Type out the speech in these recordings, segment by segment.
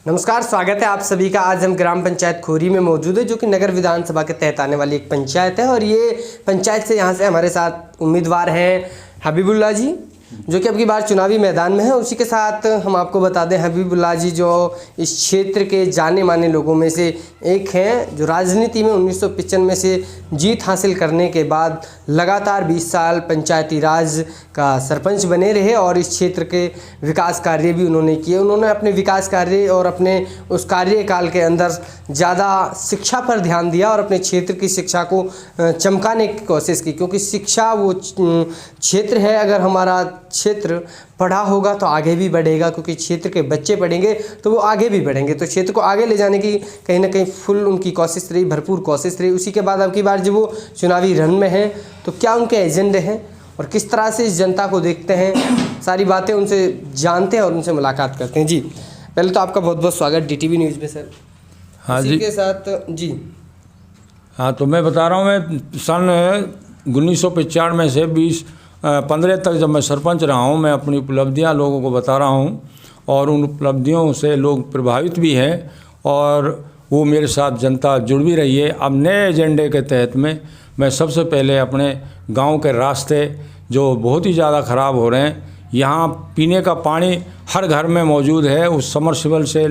नमस्कार, स्वागत है आप सभी का। आज हम ग्राम पंचायत खोरी में मौजूद है, जो कि नगर विधानसभा के तहत आने वाली एक पंचायत है। और ये पंचायत से यहाँ से हमारे साथ उम्मीदवार हैं हबीबुल्लाह जी, जो कि अब की बार चुनावी मैदान में है। उसी के साथ हम आपको बता दें, हबीबुल्लाह जी जो इस क्षेत्र के जाने माने लोगों में से एक हैं, जो राजनीति में 1995 से जीत हासिल करने के बाद लगातार 20 साल पंचायती राज का सरपंच बने रहे और इस क्षेत्र के विकास कार्य भी उन्होंने किए। उन्होंने अपने विकास कार्य और अपने उस कार्यकाल के अंदर ज़्यादा शिक्षा पर ध्यान दिया और अपने क्षेत्र की शिक्षा को चमकाने की कोशिश की, क्योंकि शिक्षा वो क्षेत्र है, अगर हमारा क्षेत्र पढ़ा होगा तो आगे भी बढ़ेगा, क्योंकि क्षेत्र के बच्चे पढ़ेंगे तो वो आगे भी बढ़ेंगे। तो क्षेत्र को आगे ले जाने की कहीं ना कहीं फुल उनकी कोशिश रही, भरपूर कोशिश रही। उसी के बाद अब की बार जब वो चुनावी रण में हैं तो क्या उनके एजेंडे हैं और किस तरह से इस जनता को देखते हैं, सारी बातें उनसे जानते हैं और उनसे मुलाकात करते हैं। जी, पहले तो आपका बहुत बहुत स्वागत DTV न्यूज़ में सर। हाँ इसी जी के साथ जी हाँ, तो मैं बता रहा हूँ, मैं सन 1995 से 15 तक जब मैं सरपंच रहा हूँ, मैं अपनी उपलब्धियाँ लोगों को बता रहा हूँ और उन उपलब्धियों से लोग प्रभावित भी हैं और वो मेरे साथ जनता जुड़ भी रही है। अब नए एजेंडे के तहत में मैं सबसे पहले अपने गांव के रास्ते जो बहुत ही ज़्यादा ख़राब हो रहे हैं, यहाँ पीने का पानी हर घर में मौजूद है, उस समरसिबल से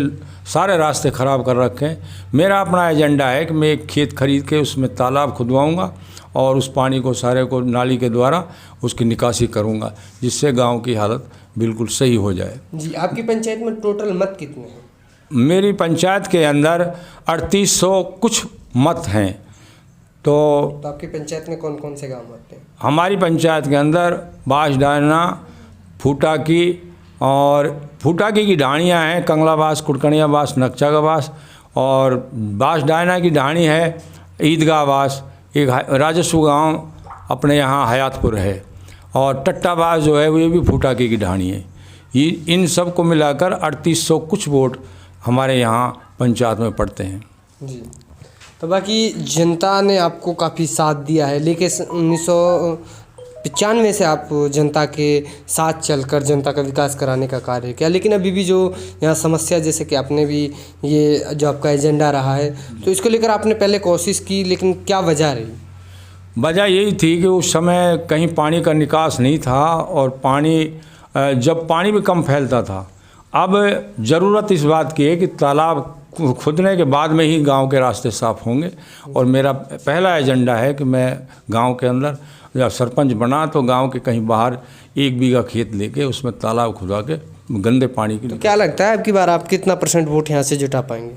सारे रास्ते ख़राब कर रखे हैं। मेरा अपना एजेंडा है कि मैं एक खेत खरीद के उसमें तालाब खुदवाऊँगा और उस पानी को सारे को नाली के द्वारा उसकी निकासी करूँगा, जिससे गांव की हालत बिल्कुल सही हो जाए। जी, आपकी पंचायत में टोटल मत कितने हैं? मेरी पंचायत के अंदर 3800 कुछ मत हैं। तो आपकी पंचायत में कौन कौन से गांव आते हैं? हमारी पंचायत के अंदर बांसडाना, फूटाकी और फूटाकी की ढाणियाँ हैं, कंगलाबास, कुड़कणियाबास, नक्चागाबास, और बांसडाना की ढाणी है ईदगाहबास, एक राजस्व गांव अपने यहाँ हयातपुर है, और टट्टाबास जो है वो ये भी फूटाकी की ढाणी है। ये इन सब को मिलाकर 3800 कुछ वोट हमारे यहाँ पंचायत में पड़ते हैं। जी, तो बाकी जनता ने आपको काफ़ी साथ दिया है, लेकिन 1995 से आप जनता के साथ चलकर जनता का विकास कराने का कार्य किया। लेकिन अभी भी जो यहाँ समस्या, जैसे कि आपने भी ये जो आपका एजेंडा रहा है, तो इसको लेकर आपने पहले कोशिश की, लेकिन क्या वजह रही? वजह यही थी कि उस समय कहीं पानी का निकास नहीं था और जब पानी भी कम फैलता था। अब ज़रूरत इस बात की है कि तालाब खुदने के बाद में ही गांव के रास्ते साफ़ होंगे, और मेरा पहला एजेंडा है कि मैं गांव के अंदर जब सरपंच बना तो गांव के कहीं बाहर 1 बीघा खेत लेके उसमें तालाब खुदा के गंदे पानी की। तो क्या लगता है अब की बार आप कितना % वोट यहाँ से जुटा पाएंगे?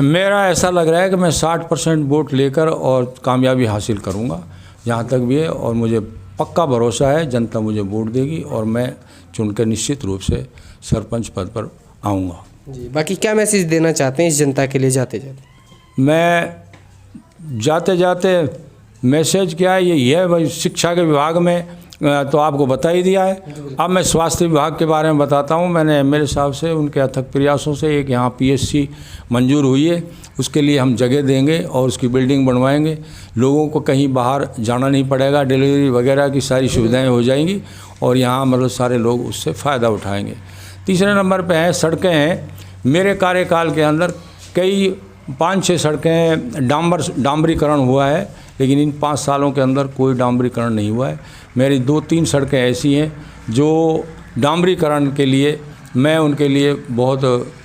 मेरा ऐसा लग रहा है कि मैं 60% वोट लेकर और कामयाबी हासिल करूँगा, जहाँ तक भी है, और मुझे पक्का भरोसा है जनता मुझे वोट देगी और मैं चुनकर निश्चित रूप से सरपंच पद पर आऊँगा। जी, बाकी क्या मैसेज देना चाहते हैं इस जनता के लिए जाते जाते? मैं जाते जाते मैसेज क्या है, यही है भाई, शिक्षा के विभाग में तो आपको बता ही दिया है। अब मैं स्वास्थ्य विभाग के बारे में बताता हूँ। मैंने MLA साहब से, उनके अथक प्रयासों से एक यहाँ PSC मंजूर हुई है, उसके लिए हम जगह देंगे और उसकी बिल्डिंग बनवाएंगे। लोगों को कहीं बाहर जाना नहीं पड़ेगा, डिलीवरी वगैरह की सारी सुविधाएं हो जाएंगी और यहाँ मतलब सारे लोग उससे फ़ायदा उठाएंगे। तीसरे नंबर पे है सड़कें हैं। मेरे कार्यकाल के अंदर कई 5-6 सड़कें डांबरीकरण हुआ है, लेकिन इन 5 सालों के अंदर कोई डांबरीकरण नहीं हुआ है। मेरी 2-3 सड़कें ऐसी हैं जो डांबरीकरण के लिए मैं उनके लिए बहुत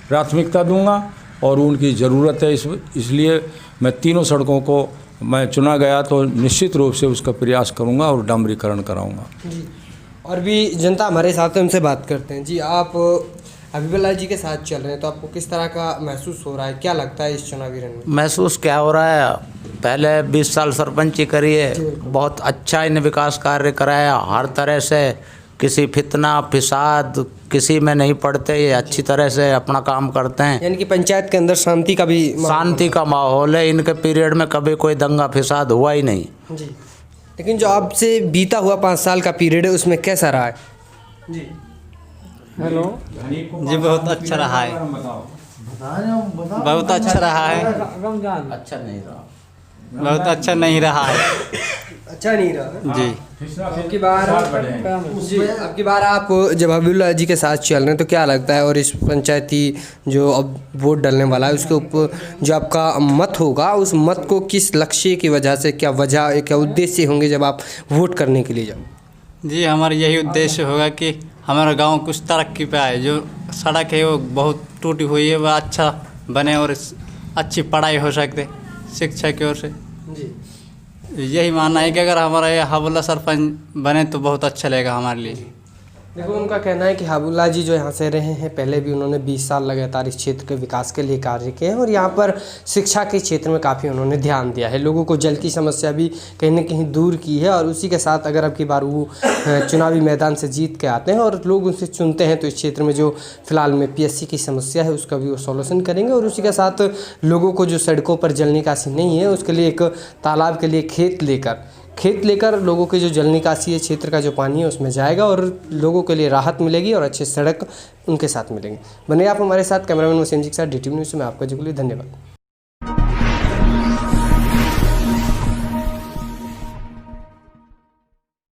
प्राथमिकता दूंगा और उनकी ज़रूरत है, इसलिए मैं तीनों सड़कों को मैं चुना गया तो निश्चित रूप से उसका प्रयास करूंगा और डांबरीकरण कराऊंगा। जी, और भी जनता हमारे साथ है, उनसे बात करते हैं। जी, आप हबीबुल्लाह जी के साथ चल रहे हैं, तो आपको किस तरह का महसूस हो रहा है? क्या लगता है इस चुनावी रण में? महसूस क्या हो रहा है, पहले 20 साल सरपंची करी है, बहुत अच्छा इन्हें विकास कार्य कराया, हर तरह से किसी फितना फिसाद किसी में नहीं पड़ते, ये अच्छी तरह से अपना काम करते हैं। यानी कि पंचायत के अंदर शांति का माहौल है। इनके पीरियड में कभी कोई दंगा फिसाद हुआ ही नहीं। जी, लेकिन जो आपसे बीता हुआ 5 साल का पीरियड है उसमें कैसा रहा है? जी, हेलो जी, बहुत अच्छा रहा है, बहुत अच्छा रहा है। रमजान अच्छा नहीं रहा, बहुत अच्छा नहीं रहा है। अच्छा नहीं रहा। जी आपकी बार आप जब हबीबुल्लाह जी के साथ चल रहे हैं तो क्या लगता है, और इस पंचायती जो अब वोट डलने वाला है उसके ऊपर जो आपका मत होगा, उस मत को किस लक्ष्य की वजह से, क्या उद्देश्य होंगे जब आप वोट करने के लिए जाओ? जी, हमारा यही उद्देश्य होगा कि हमारा गांव कुछ तरक्की पे आए। जो सड़क है वो बहुत टूटी हुई है, वह अच्छा बने और अच्छी पढ़ाई हो सकते शिक्षा की ओर से। जी, यही मानना है कि अगर हमारा ये हबीबुल्लाह सरपंच बने तो बहुत अच्छा लगेगा हमारे लिए। देखो उनका कहना है कि हबीबुल्लाह जी जो यहाँ से रहे हैं, पहले भी उन्होंने 20 साल लगातार इस क्षेत्र के विकास के लिए कार्य किए हैं और यहाँ पर शिक्षा के क्षेत्र में काफ़ी उन्होंने ध्यान दिया है। लोगों को जल की समस्या भी कहीं ना कहीं दूर की है और उसी के साथ अगर अब की बार वो चुनावी मैदान से जीत के आते हैं और लोग उनसे चुनते हैं तो इस क्षेत्र में जो फिलहाल में PSC की समस्या है उसका भी वो सॉल्यूशन करेंगे और उसी के साथ लोगों को जो सड़कों पर जल निकासी नहीं है उसके लिए एक तालाब के लिए खेत लेकर लोगों के जो जल निकासी है क्षेत्र का जो पानी है उसमें जाएगा और लोगों के लिए राहत मिलेगी और अच्छे सड़क उनके साथ मिलेंगे। बने आप हमारे साथ। कैमरामैन वसीम जी के साथ DTV न्यूज़ में आपका जुगली। धन्यवाद।